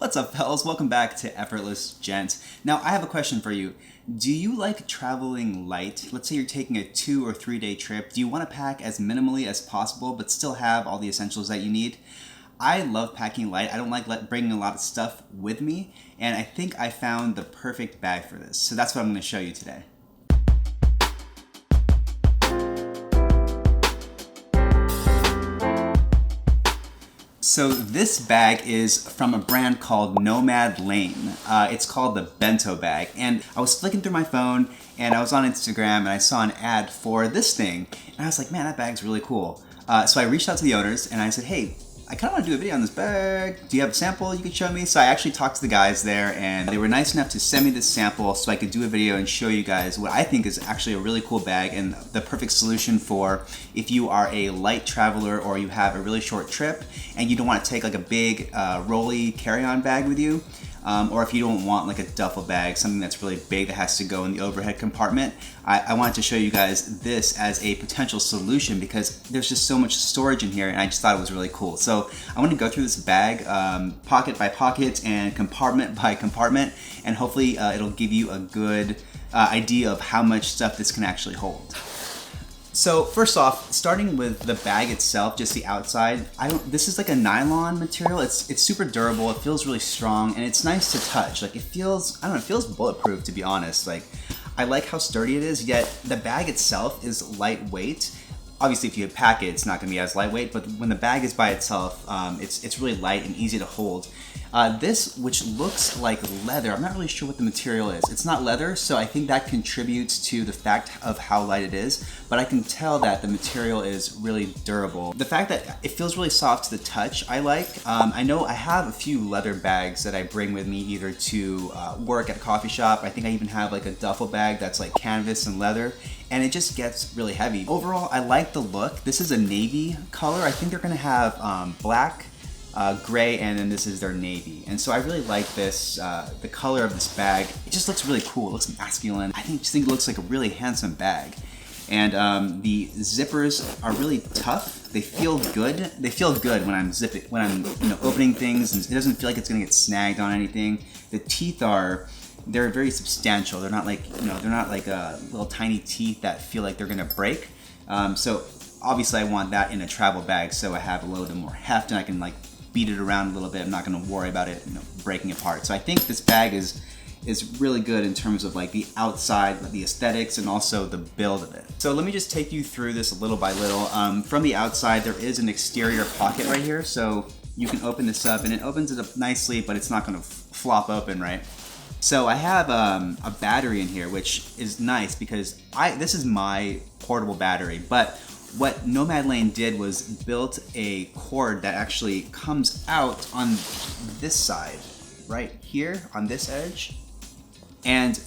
What's up, fellas? Welcome back to Effortless Gent. Now, I have a question for you. Do you like traveling light? Let's say you're taking a 2 or 3 day trip. Do you want to pack as minimally as possible but still have all the essentials that you need? I love packing light. I don't like bringing a lot of stuff with me, and I think I found the perfect bag for this. So that's what I'm going to show you today. So this bag is from a brand called Nomad Lane. It's called the Bento Bag. And I was flicking through my phone and I was on Instagram and I saw an ad for this thing. And I was like, man, that bag's really cool. So I reached out to the owners and I said, hey, I kind of want to do a video on this bag. Do you have a sample you could show me? So I actually talked to the guys there and they were nice enough to send me this sample so I could do a video and show you guys what I think is actually a really cool bag and the perfect solution for if you are a light traveler or you have a really short trip and you don't want to take like a big rolly carry-on bag with you. Or if you don't want like a duffel bag, something that's really big that has to go in the overhead compartment, I wanted to show you guys this as a potential solution because there's just so much storage in here and I just thought it was really cool. So I want to go through this bag pocket by pocket and compartment by compartment, and hopefully it'll give you a good idea of how much stuff this can actually hold. So first off, starting with the bag itself, just the outside, this is like a nylon material. It's super durable, it feels really strong, and it's nice to touch. Like it feels bulletproof, to be honest. Like I like how sturdy it is, yet the bag itself is lightweight. Obviously, if you pack it, it's not gonna be as lightweight, but when the bag is by itself, it's really light and easy to hold. This, which looks like leather, I'm not really sure what the material is. It's not leather, so I think that contributes to the fact of how light it is, but I can tell that the material is really durable. The fact that it feels really soft to the touch, I like. I know I have a few leather bags that I bring with me either to work at a coffee shop. I think I even have like a duffel bag that's like canvas and leather, and it just gets really heavy. Overall, I like the look. This is a navy color. I think they're gonna have black, gray, and then this is their navy. And so I really like this, the color of this bag. It just looks really cool. It looks masculine. I just think it looks like a really handsome bag. And the zippers are really tough. They feel good. They feel good when I'm opening things, and it doesn't feel like it's gonna get snagged on anything. The teeth they're very substantial. They're not like, little tiny teeth that feel like they're gonna break. So obviously I want that in a travel bag so I have a little bit more heft and I can like beat it around a little bit. I'm not gonna worry about it breaking apart. So I think this bag is really good in terms of like the outside, the aesthetics, and also the build of it. So let me just take you through this little by little. From the outside, there is an exterior pocket right here. So you can open this up and it opens it up nicely, but it's not gonna flop open, right? So I have a battery in here, which is nice because this is my portable battery, but what Nomad Lane did was built a cord that actually comes out on this side, right here on this edge. And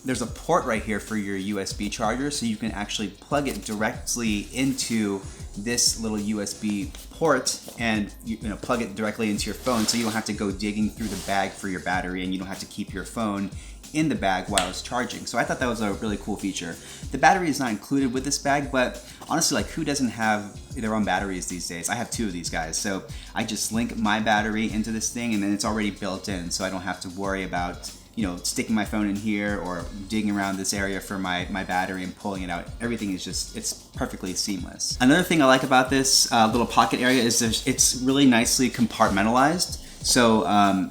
there's a port right here for your USB charger, so you can actually plug it directly into this little USB port and plug it directly into your phone, so you don't have to go digging through the bag for your battery and you don't have to keep your phone in the bag while it's charging. So I thought that was a really cool feature. The battery is not included with this bag, but honestly, like who doesn't have their own batteries these days? I have 2 of these guys. So I just link my battery into this thing and then it's already built in, so I don't have to worry about sticking my phone in here or digging around this area for my battery and pulling it out. Everything is it's perfectly seamless. Another thing I like about this little pocket area is it's really nicely compartmentalized. So,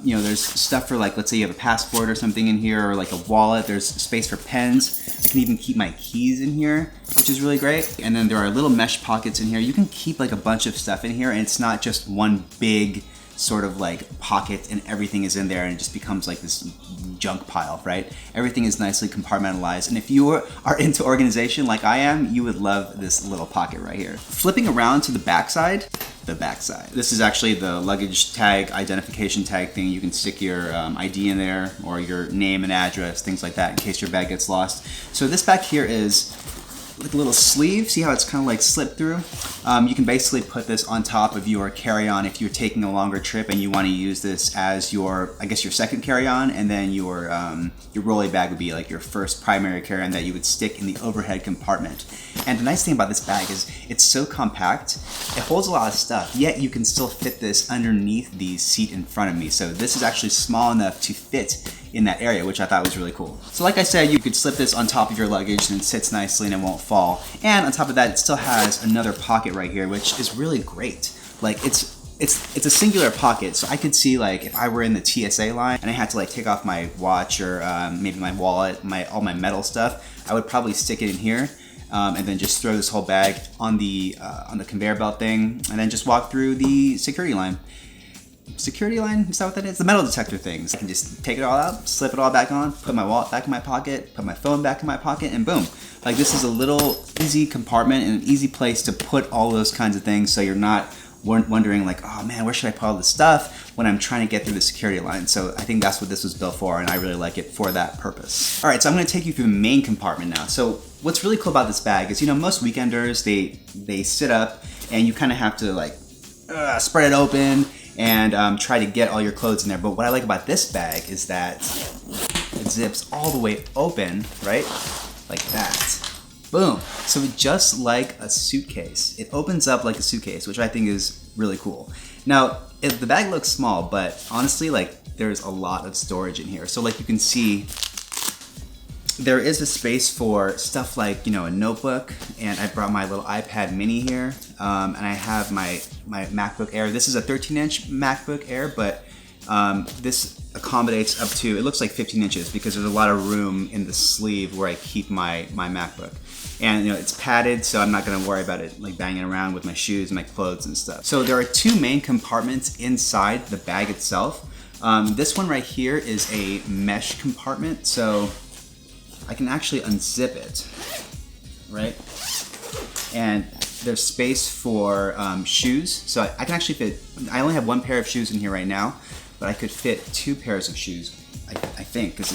there's stuff for like, let's say you have a passport or something in here, or like a wallet. There's space for pens. I can even keep my keys in here, which is really great. And then there are little mesh pockets in here. You can keep like a bunch of stuff in here, and it's not just one big sort of like pocket and everything is in there and it just becomes like this junk pile, right? Everything is nicely compartmentalized, and if you are into organization like I am, you would love this little pocket right here. Flipping around to the backside. This is actually the luggage tag, identification tag thing. You can stick your ID in there or your name and address, things like that, in case your bag gets lost. So this back here is like a little sleeve. See how it's kind of like slipped through? You can basically put this on top of your carry-on if you're taking a longer trip and you want to use this as your, I guess, your second carry-on, and then your rolly bag would be like your first primary carry-on that you would stick in the overhead compartment. And the nice thing about this bag is it's so compact, it holds a lot of stuff, yet you can still fit this underneath the seat in front of me. So this is actually small enough to fit in that area, which I thought was really cool. So like I said, you could slip this on top of your luggage and it sits nicely and it won't fall. And on top of that, it still has another pocket right here, which is really great. Like it's a singular pocket, so I could see like if I were in the TSA line and I had to like take off my watch or maybe my wallet, all my metal stuff, I would probably stick it in here. And then just throw this whole bag on the conveyor belt thing, and then just walk through the security line. Security line? Is that what that is? The metal detector things. I can just take it all out, slip it all back on, put my wallet back in my pocket, put my phone back in my pocket, and boom. Like, this is a little easy compartment and an easy place to put all those kinds of things, so you're not wondering like, oh man, where should I put all this stuff when I'm trying to get through the security line. So I think that's what this was built for, and I really like it for that purpose. All right, so I'm gonna take you through the main compartment now. So what's really cool about this bag is, you know, most weekenders, they sit up and you kind of have to like spread it open and try to get all your clothes in there. But what I like about this bag is that it zips all the way open, right? Like that. Boom. So just like a suitcase, it opens up like a suitcase, which I think is really cool. Now, the bag looks small, but honestly, like, there's a lot of storage in here. So like you can see, there is a space for stuff like, you know, a notebook, and I brought my little iPad mini here, and I have my MacBook Air. This is a 13-inch MacBook Air, but this accommodates up to, it looks like 15 inches because there's a lot of room in the sleeve where I keep my MacBook. And you know, it's padded, so I'm not gonna worry about it like banging around with my shoes and my clothes and stuff. So there are two main compartments inside the bag itself. This one right here is a mesh compartment, so I can actually unzip it, right? And there's space for shoes. So I can actually fit, I only have one pair of shoes in here right now, but I could fit 2 pairs of shoes, I think, because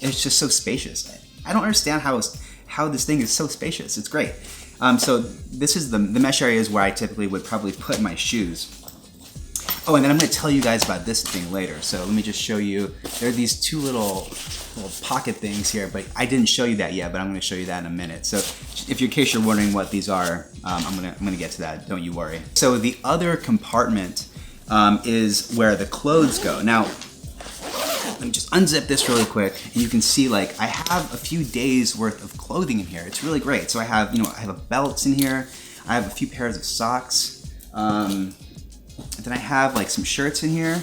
it's just so spacious. I don't understand how this thing is so spacious. It's great. So this is the mesh areas where I typically would probably put my shoes. Oh, and then I'm going to tell you guys about this thing later. So let me just show you. There are these two little pocket things here, but I didn't show you that yet, but I'm going to show you that in a minute. So if in case you're wondering what these are, I'm going to get to that. Don't you worry. So the other compartment is where the clothes go. Now, let me just unzip this really quick, and you can see like I have a few days worth of clothing in here. It's really great. So I have, you know, I have a belt in here. I have a few pairs of socks. Then I have like some shirts in here.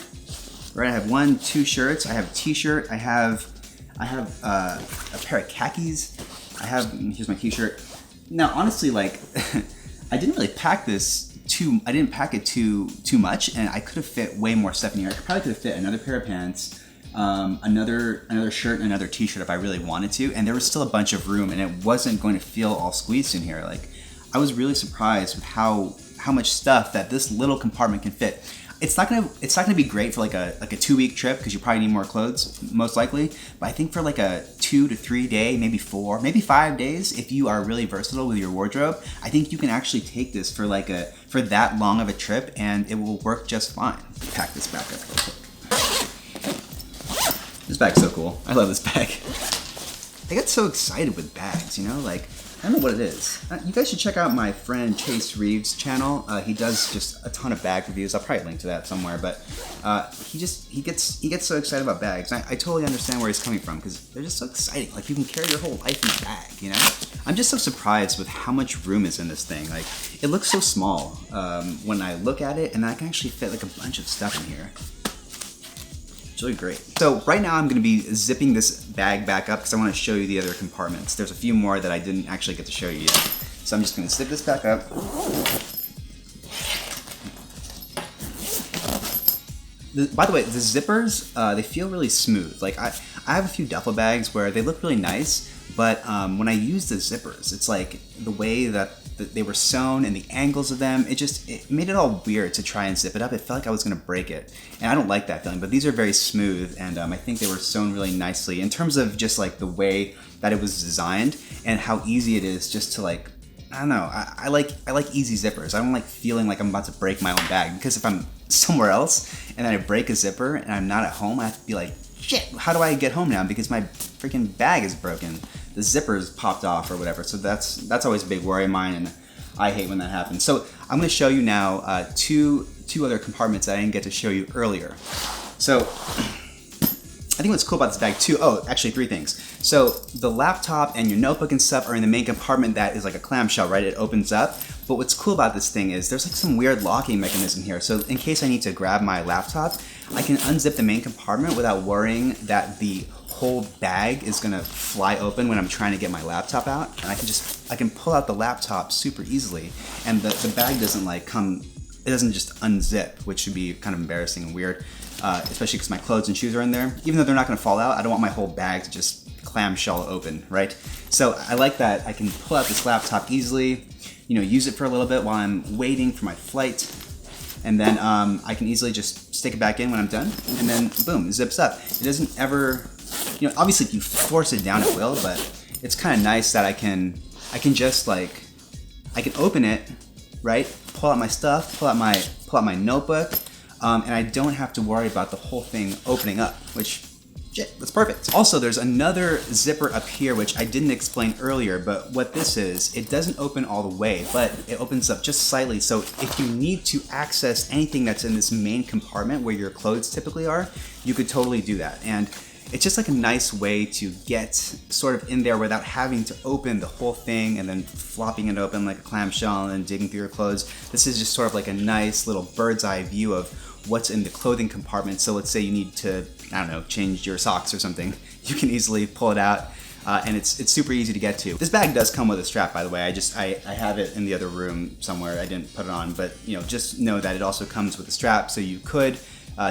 Right, I have 2 shirts. I have a t-shirt. I have a pair of khakis. Here's my t-shirt. Now, honestly, like I didn't really pack this I didn't pack it too much, and I could have fit way more stuff in here. I probably could have fit another pair of pants, another shirt, and another t-shirt if I really wanted to, and there was still a bunch of room, and it wasn't going to feel all squeezed in here. Like, I was really surprised with how much stuff that this little compartment can fit. It's not gonna be great for like a 2-week trip because you probably need more clothes, most likely. But I think for like a 2 to 3 day, maybe 4, maybe 5 days, if you are really versatile with your wardrobe, I think you can actually take this for for that long of a trip, and it will work just fine. Pack this back up real quick. This bag's so cool. I love this bag. I get so excited with bags, you know, like, I don't know what it is. You guys should check out my friend Chase Reeves' channel. He does just a ton of bag reviews. I'll probably link to that somewhere, but he gets so excited about bags. I totally understand where he's coming from because they're just so exciting. Like, you can carry your whole life in a bag, you know? I'm just so surprised with how much room is in this thing. Like, it looks so small when I look at it, and I can actually fit like a bunch of stuff in here. It's really great. So right now I'm going to be zipping this bag back up because I want to show you the other compartments. There's a few more that I didn't actually get to show you yet. So I'm just going to zip this back up. By the way, the zippers, they feel really smooth. Like I have a few duffel bags where they look really nice, but when I use the zippers, it's like the way that they were sewn and the angles of them, it made it all weird to try and zip it up. It felt like I was gonna break it. And I don't like that feeling, but these are very smooth, and I think they were sewn really nicely in terms of just like the way that it was designed and how easy it is just to like, I don't know, I like easy zippers. I don't like feeling like I'm about to break my own bag, because if I'm somewhere else and then I break a zipper and I'm not at home, I have to be like, shit, how do I get home now? Because my freaking bag is broken. The zipper's popped off or whatever. So that's always a big worry of mine, and I hate when that happens. So I'm gonna show you now two other compartments that I didn't get to show you earlier. So I think what's cool about this bag too, actually 3 things. So the laptop and your notebook and stuff are in the main compartment that is like a clamshell, right? It opens up. But what's cool about this thing is there's like some weird locking mechanism here. So in case I need to grab my laptop, I can unzip the main compartment without worrying that the whole bag is gonna fly open when I'm trying to get my laptop out. And I can pull out the laptop super easily, and the bag doesn't like it doesn't just unzip, which should be kind of embarrassing and weird, especially because my clothes and shoes are in there. Even though they're not gonna fall out, I don't want my whole bag to just clamshell open, right? So I like that I can pull out this laptop easily, use it for a little bit while I'm waiting for my flight, and then I can easily just stick it back in when I'm done, and then boom, it zips up. It doesn't ever, obviously if you force it down it will, but it's kind of nice that I can just like, I can open it, right? Pull out my stuff, pull out my notebook, and I don't have to worry about the whole thing opening up, which, shit, that's perfect. Also, there's another zipper up here, which I didn't explain earlier, but what this is, it doesn't open all the way, but it opens up just slightly. So if you need to access anything that's in this main compartment where your clothes typically are, you could totally do that. And it's just like a nice way to get sort of in there without having to open the whole thing and then flopping it open like a clamshell and then digging through your clothes. This is just sort of like a nice little bird's eye view of what's in the clothing compartment. So let's say you need to, I don't know, change your socks or something. You can easily pull it out, and it's super easy to get to. This bag does come with a strap, by the way. I have it in the other room somewhere. I didn't put it on, but just know that it also comes with a strap, so you could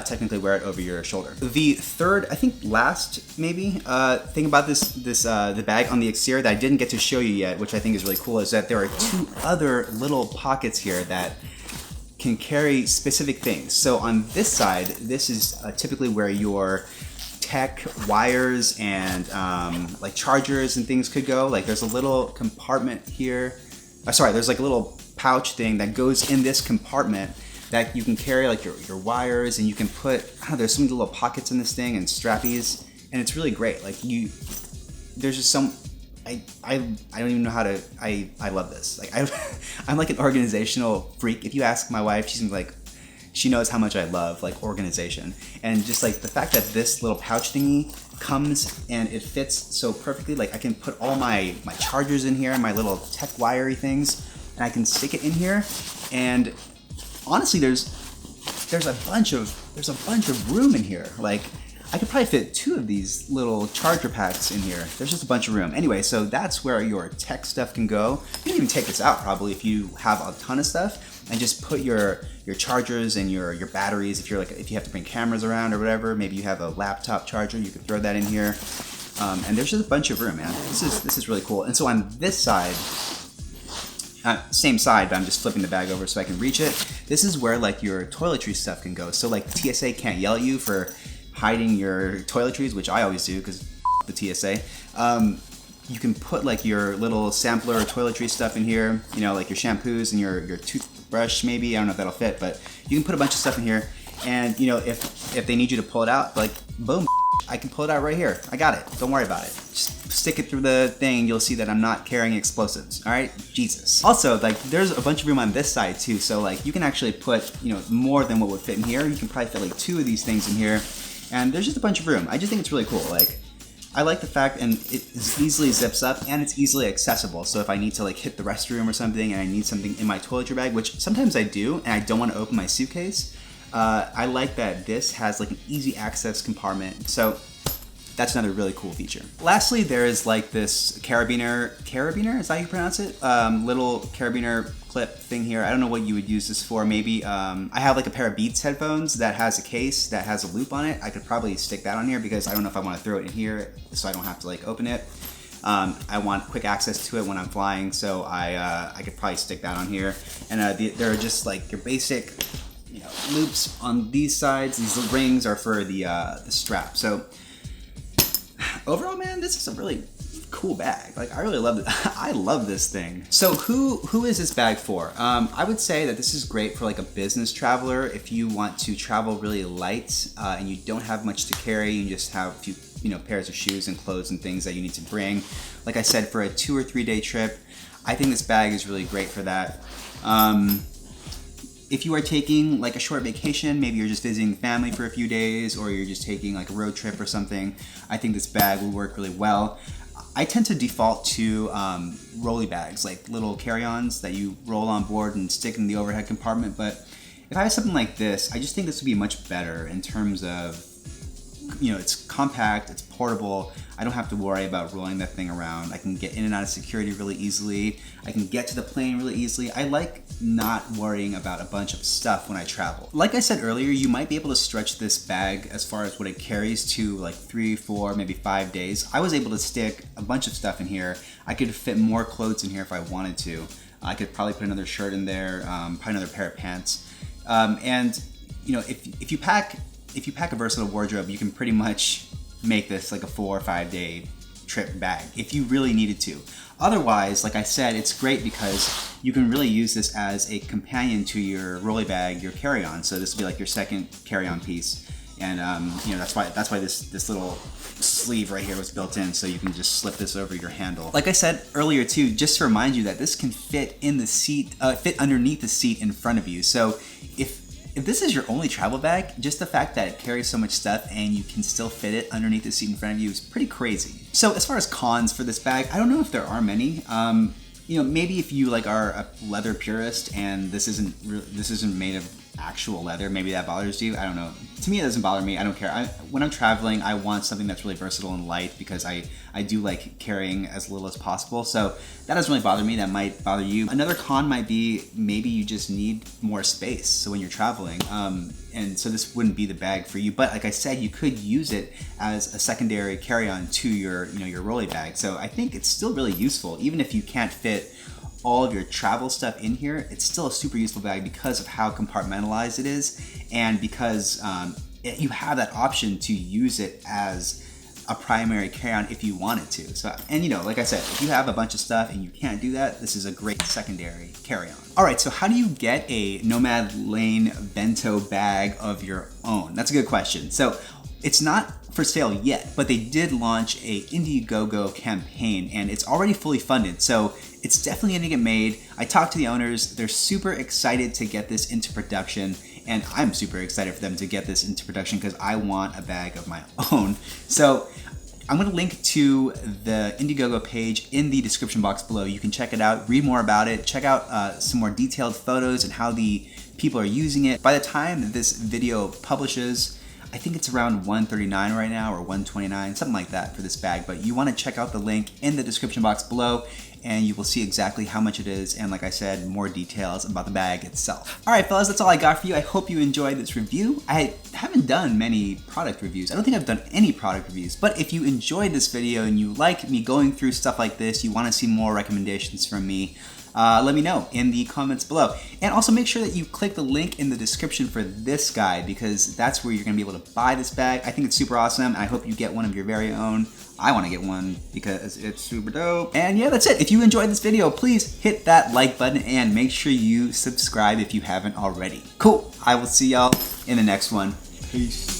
technically wear it over your shoulder. The third, I think last maybe, thing about the bag on the exterior that I didn't get to show you yet, which I think is really cool, is that there are 2 other little pockets here that can carry specific things. So on this side, this is typically where your tech wires and like chargers and things could go. Like there's a little compartment here. There's like a little pouch thing that goes in this compartment that you can carry like your wires, and you can put, there's some little pockets in this thing and strappies, and it's really great. Like there's just some, I don't even know how to, I love this. Like I'm like an organizational freak. If you ask my wife, she's like, she knows how much I love like organization, and just like the fact that this little pouch thingy comes and it fits so perfectly. Like I can put all my chargers in here, my little tech wiry things, and I can stick it in here. And honestly, there's a bunch of room in here. Like I could probably fit 2 of these little charger packs in here. There's just a bunch of room. Anyway, so that's where your tech stuff can go. You can even take this out probably if you have a ton of stuff, and just put your chargers and your batteries. If you have to bring cameras around or whatever, maybe you have a laptop charger, you could throw that in here. And there's just a bunch of room, man. This is really cool. And so on this side, same side, but I'm just flipping the bag over so I can reach it. This is where like your toiletry stuff can go. So like the TSA can't yell at you for hiding your toiletries, which I always do because the TSA. You can put like your little sampler or toiletry stuff in here, like your shampoos and your toothbrush maybe. I don't know if that'll fit, but you can put a bunch of stuff in here. And if they need you to pull it out, like boom, I can pull it out right here. I got it. Don't worry about it. Just stick it through the thing. You'll see that I'm not carrying explosives. All right, Jesus. Also, like there's a bunch of room on this side too. So like you can actually put more than what would fit in here. You can probably fit like 2 of these things in here, and there's just a bunch of room. I just think it's really cool. Like I like the fact, and it easily zips up and it's easily accessible. So if I need to like hit the restroom or something and I need something in my toiletry bag, which sometimes I do, and I don't want to open my suitcase, I like that this has like an easy access compartment. So that's another really cool feature. Lastly, there is like this carabiner, is that how you pronounce it? Little carabiner clip thing here. I don't know what you would use this for. Maybe I have like a pair of Beats headphones that has a case that has a loop on it. I could probably stick that on here because I don't know if I want to throw it in here so I don't have to like open it. I want quick access to it when I'm flying, so I could probably stick that on here. And there are just like your basic, you know, loops on these sides. These rings are for the strap. So overall, man, this is a really cool bag. Like, I really love it. I love this thing. So who is this bag for? I would say that this is great for like a business traveler. If you want to travel really light and you don't have much to carry, you just have a few, you know, pairs of shoes and clothes and things that you need to bring. Like I said, for a 2 or 3 day trip, I think this bag is really great for that. If you are taking like a short vacation, maybe you're just visiting family for a few days, or you're just taking like a road trip or something, I think this bag will work really well. I tend to default to rolly bags, like little carry-ons that you roll on board and stick in the overhead compartment. But if I have something like this, I just think this would be much better in terms of, you know, it's compact, it's portable. I don't have to worry about rolling that thing around. I can get in and out of security really easily. I can get to the plane really easily. I like not worrying about a bunch of stuff when I travel. Like I said earlier, you might be able to stretch this bag as far as what it carries to like 3, 4, maybe 5 days. I was able to stick a bunch of stuff in here. I could fit more clothes in here if I wanted to. I could probably put another shirt in there, probably another pair of pants. And you know, if you pack a versatile wardrobe, you can pretty much make this like a 4 or 5 day trip bag if you really needed to. Otherwise, like I said, it's great because you can really use this as a companion to your rolly bag, your carry-on. So this will be like your second carry-on piece, and you know, that's why this little sleeve right here was built in, so you can just slip this over your handle. Like I said earlier too, just to remind you that this can fit in the seat, fit underneath the seat in front of you. So if this is your only travel bag, just the fact that it carries so much stuff and you can still fit it underneath the seat in front of you is pretty crazy. So as far as cons for this bag, I don't know if there are many. You know, maybe if you like are a leather purist and this isn't made of actual leather, maybe that bothers you. I don't know. To me, it doesn't bother me. I don't care. When I'm traveling, I want something that's really versatile and light because I do like carrying as little as possible. So that doesn't really bother me. That might bother you. Another con might be maybe you just need more space. So when you're traveling, and so this wouldn't be the bag for you. But like I said, you could use it as a secondary carry-on to your, you know, your rolly bag. So I think it's still really useful, even if you can't fit all of your travel stuff in here. It's still a super useful bag because of how compartmentalized it is, and because you have that option to use it as a primary carry-on if you wanted to. So, and you know, like I said, if you have a bunch of stuff and you can't do that, this is a great secondary carry-on. All right, so how do you get a Nomad Lane bento bag of your own? That's a good question. So it's not for sale yet, but they did launch a Indiegogo campaign and it's already fully funded. So it's definitely gonna get made. I talked to the owners. They're super excited to get this into production, and I'm super excited for them to get this into production because I want a bag of my own. So I'm gonna link to the Indiegogo page in the description box below. You can check it out, read more about it, check out some more detailed photos and how the people are using it. By the time that this video publishes, I think it's around $139 right now, or $129, something like that for this bag. But you want to check out the link in the description box below and you will see exactly how much it is, and like I said, more details about the bag itself. All right, fellas, that's all I got for you. I hope you enjoyed this review. I haven't done many product reviews. I don't think I've done any product reviews, but if you enjoyed this video and you like me going through stuff like this, you want to see more recommendations from me, let me know in the comments below. And also make sure that you click the link in the description for this guide, because that's where you're gonna be able to buy this bag. I think it's super awesome. I hope you get one of your very own. I wanna get one because it's super dope. And yeah, that's it. If you enjoyed this video, please hit that like button and make sure you subscribe if you haven't already. Cool, I will see y'all in the next one. Peace.